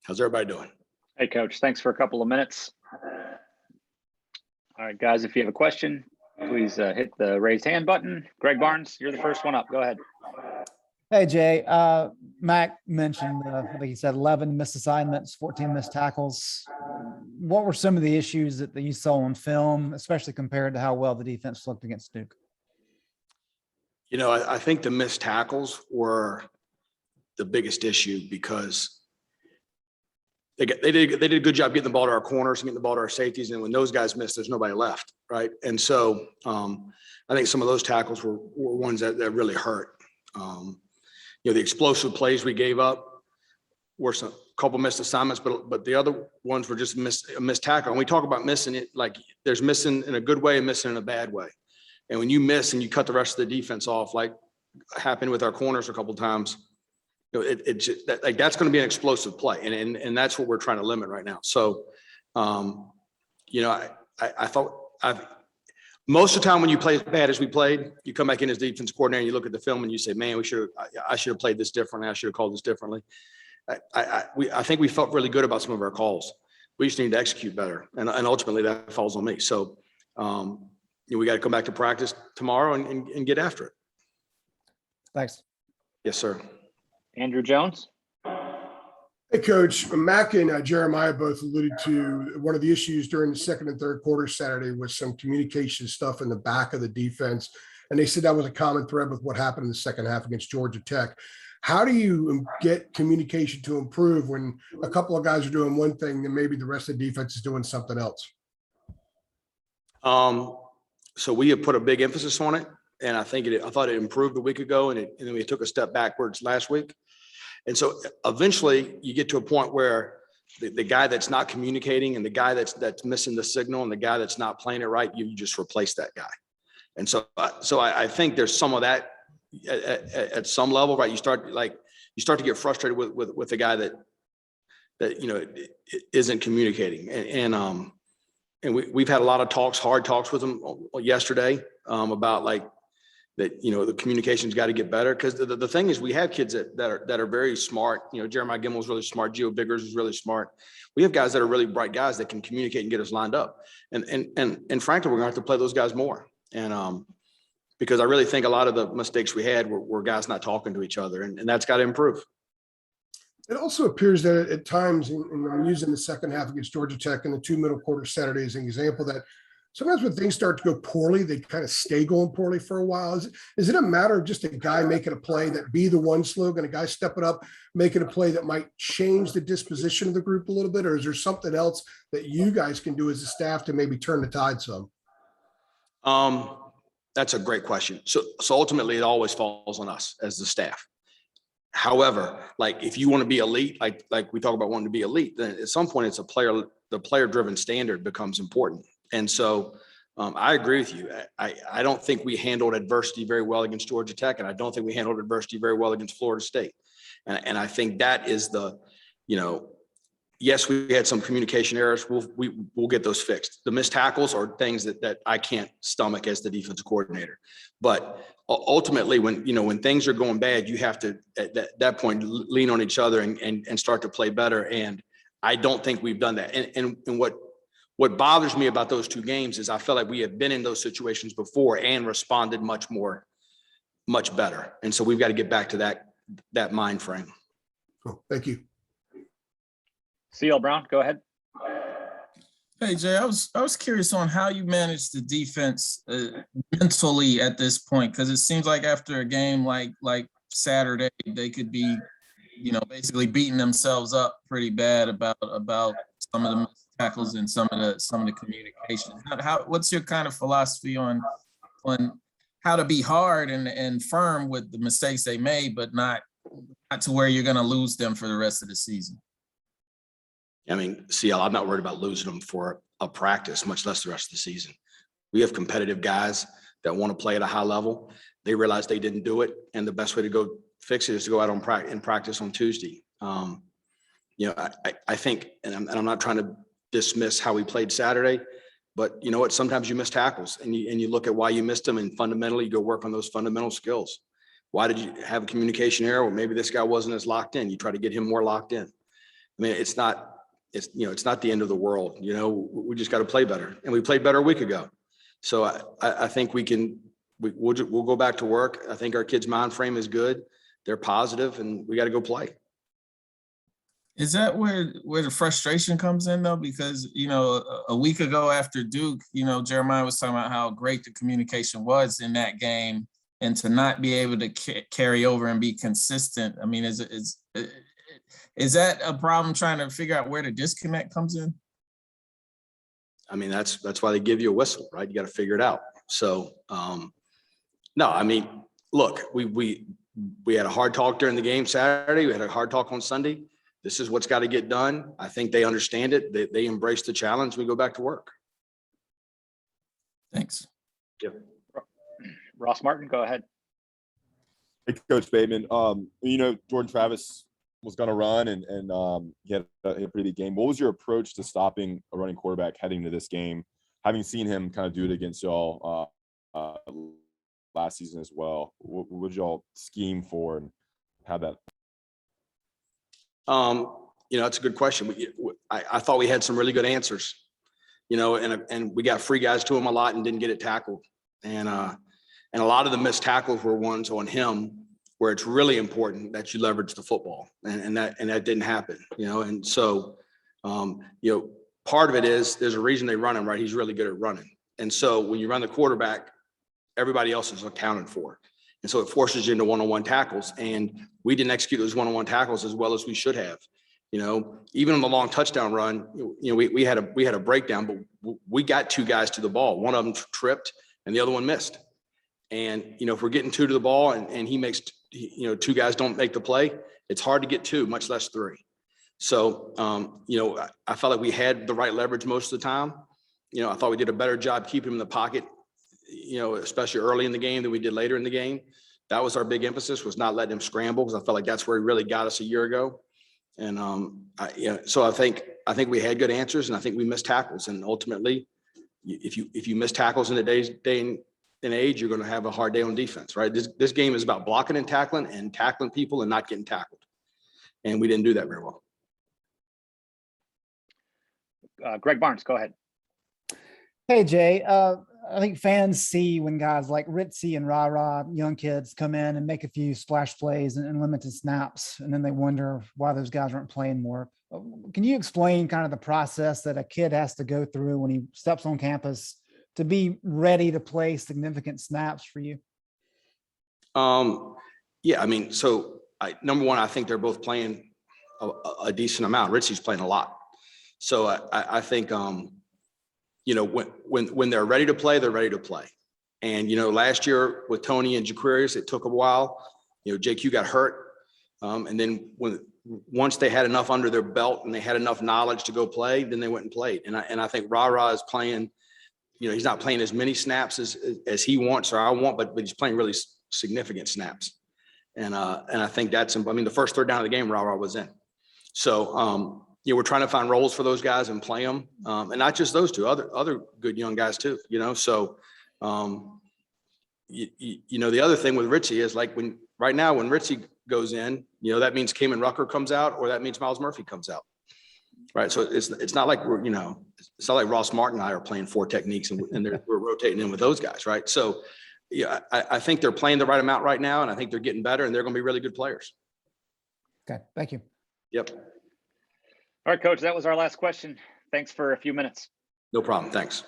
How's everybody doing? Hey, Coach. Thanks for a couple of minutes. All right, guys, if you have a question, please hit the raise hand button. Greg Barnes, you're the first one up. Go ahead. Hey, Jay. Mac mentioned, I think he said 11 missed assignments, 14 missed tackles. What were some of the issues that you saw on film, especially compared to how well the defense looked against Duke? You know, I think the missed tackles were the biggest issue because they did a good job getting the ball to our corners and getting the ball to our safeties. And when those guys missed, there's nobody left, right? And so I think some of those tackles were ones that really hurt. You know, the explosive plays we gave up were a couple missed assignments, but the other ones were just a missed tackle. And we talk about missing it like there's missing in a good way and missing in a bad way. And when you miss and you cut the rest of the defense off, like happened with our corners a couple of times, you know, that's going to be an explosive play, and that's what we're trying to limit right now. So, you know, I thought most of the time when you play as bad as we played, you come back in as defense coordinator and you look at the film and you say, "Man, I should have played this differently. I should have called this differently." I think we felt really good about some of our calls. We just need to execute better, and ultimately that falls on me. So, you know, we got to come back to practice tomorrow and get after it. Thanks. Yes, sir. Andrew Jones. Hey, Coach. Mac and Jeremiah both alluded to one of the issues during the second and third quarter Saturday was some communication stuff in the back of the defense. And they said that was a common thread with what happened in the second half against Georgia Tech. How do you get communication to improve when a couple of guys are doing one thing and maybe the rest of the defense is doing something else? So we have put a big emphasis on it. And I thought it improved a week ago, and then we took a step backwards last week. And so eventually you get to a point where the guy that's not communicating and the guy that's missing the signal and the guy that's not playing it right, you just replace that guy. And so I think there's some of that at some level, right? You start to get frustrated with the guy that you know isn't communicating. And we've had a lot of hard talks with him yesterday about like that, you know, the communication's got to get better. Because the thing is, we have kids that are very smart. You know, Jeremiah Gimmel's really smart. Gio Biggers is really smart. We have guys that are really bright guys that can communicate and get us lined up. And frankly, we're going to have to play those guys more. And because I really think a lot of the mistakes we had were guys not talking to each other, and that's got to improve. It also appears that at times, and I'm using the second half against Georgia Tech and the two middle quarter Saturday as an example, that sometimes when things start to go poorly, they kind of stay going poorly for a while. Is it a matter of just a guy making a play that be the one slogan, a guy stepping up, making a play that might change the disposition of the group a little bit? Or is there something else that you guys can do as a staff to maybe turn the tide some? That's a great question. So ultimately it always falls on us as the staff. However, like if you want to be elite, like we talk about wanting to be elite, then at some point the player driven standard becomes important. And so I agree with you. I don't think we handled adversity very well against Georgia Tech, and I don't think we handled adversity very well against Florida State. And I think that is you know, yes, we had some communication errors. We'll get those fixed. The missed tackles are things that I can't stomach as the defensive coordinator. But ultimately, when things are going bad, you have to at that point lean on each other and start to play better. And I don't think we've done that. And what bothers me about those two games is I feel like we have been in those situations before and responded much better. And so we've got to get back to that mind frame. Cool. Thank you. CL Brown, go ahead. Hey, Jay, I was curious on how you manage the defense mentally at this point, because it seems like after a game like Saturday, they could be, you know, basically beating themselves up pretty bad about some of the tackles and some of the communication. What's your kind of philosophy on how to be hard and firm with the mistakes they made, but not to where you're going to lose them for the rest of the season? I mean, CL, I'm not worried about losing them for a practice, much less the rest of the season. We have competitive guys that want to play at a high level. They realize they didn't do it, and the best way to go fix it is to go out in practice on Tuesday. You know, I think, and I'm not trying to dismiss how we played Saturday, but you know what? Sometimes you miss tackles, and you look at why you missed them, and fundamentally you go work on those fundamental skills. Why did you have a communication error? Well, maybe this guy wasn't as locked in. You try to get him more locked in. I mean, it's not the end of the world. We just got to play better, and we played better a week ago. So I think we'll go back to work. I think our kids' mind frame is good. They're positive, and we got to go play. Is that where the frustration comes in though? Because, a week ago after Duke, Jeremiah was talking about how great the communication was in that game, and to not be able to carry over and be consistent. I mean, is that a problem, trying to figure out where the disconnect comes in? I mean, that's why they give you a whistle, right? You got to figure it out. So, no, I mean, look, we had a hard talk during the game Saturday. We had a hard talk on Sunday. This is what's got to get done. I think they understand it. They embrace the challenge. We go back to work. Thanks. Yep. Ross Martin, go ahead. Hey, Coach Bateman. Jordan Travis was going to run and he had a pretty big game. What was your approach to stopping a running quarterback heading to this game, having seen him kind of do it against y'all last season as well? What would y'all scheme for and have that? That's a good question. I thought we had some really good answers, and we got free guys to him a lot and didn't get it tackled. And a lot of the missed tackles were ones on him where it's really important that you leverage the football, and that didn't happen, and so, part of it is there's a reason they run him, right? He's really good at running. And so when you run the quarterback, everybody else is accounted for. And so it forces you into one-on-one tackles. And we didn't execute those one-on-one tackles as well as we should have. Even on the long touchdown run, we had a breakdown, but we got two guys to the ball. One of them tripped and the other one missed. And, if we're getting two to the ball and he makes, two guys don't make the play, it's hard to get two, much less three. So, I felt like we had the right leverage most of the time. I thought we did a better job keeping him in the pocket, especially early in the game than we did later in the game. That was our big emphasis, was not letting him scramble, because I felt like that's where he really got us a year ago. And so I think we had good answers, and I think we missed tackles. And ultimately, if you miss tackles in today's day and age, you're going to have a hard day on defense, right? This game is about blocking and tackling people and not getting tackled. And we didn't do that very well. Greg Barnes, go ahead. Hey, Jay. I think fans see when guys like Ritzy and Ra, young kids, come in and make a few splash plays and limited snaps, and then they wonder why those guys aren't playing more. Can you explain kind of the process that a kid has to go through when he steps on campus to be ready to play significant snaps for you? Yeah, I mean, so number one, I think they're both playing a decent amount. Ritzy's playing a lot. So I think, when they're ready to play, they're ready to play. And, last year with Tony and Jaquarius, it took a while. JQ got hurt. And then once they had enough under their belt and they had enough knowledge to go play, then they went and played. And I think Ra is playing, he's not playing as many snaps as he wants or I want, but he's playing really significant snaps. And I think the first third down of the game, Ra was in. So, we're trying to find roles for those guys and play them, and not just those two, other good young guys too. So, the other thing with Ritzy is like when Ritzy goes in, that means Kamen Rucker comes out, or that means Miles Murphy comes out, right? So it's not like we're it's not like Ross Martin and I are playing four techniques and we're rotating in with those guys, right? So, I think they're playing the right amount right now, and I think they're getting better, and they're going to be really good players. Okay, thank you. Yep. All right, Coach, that was our last question. Thanks for a few minutes. No problem. Thanks.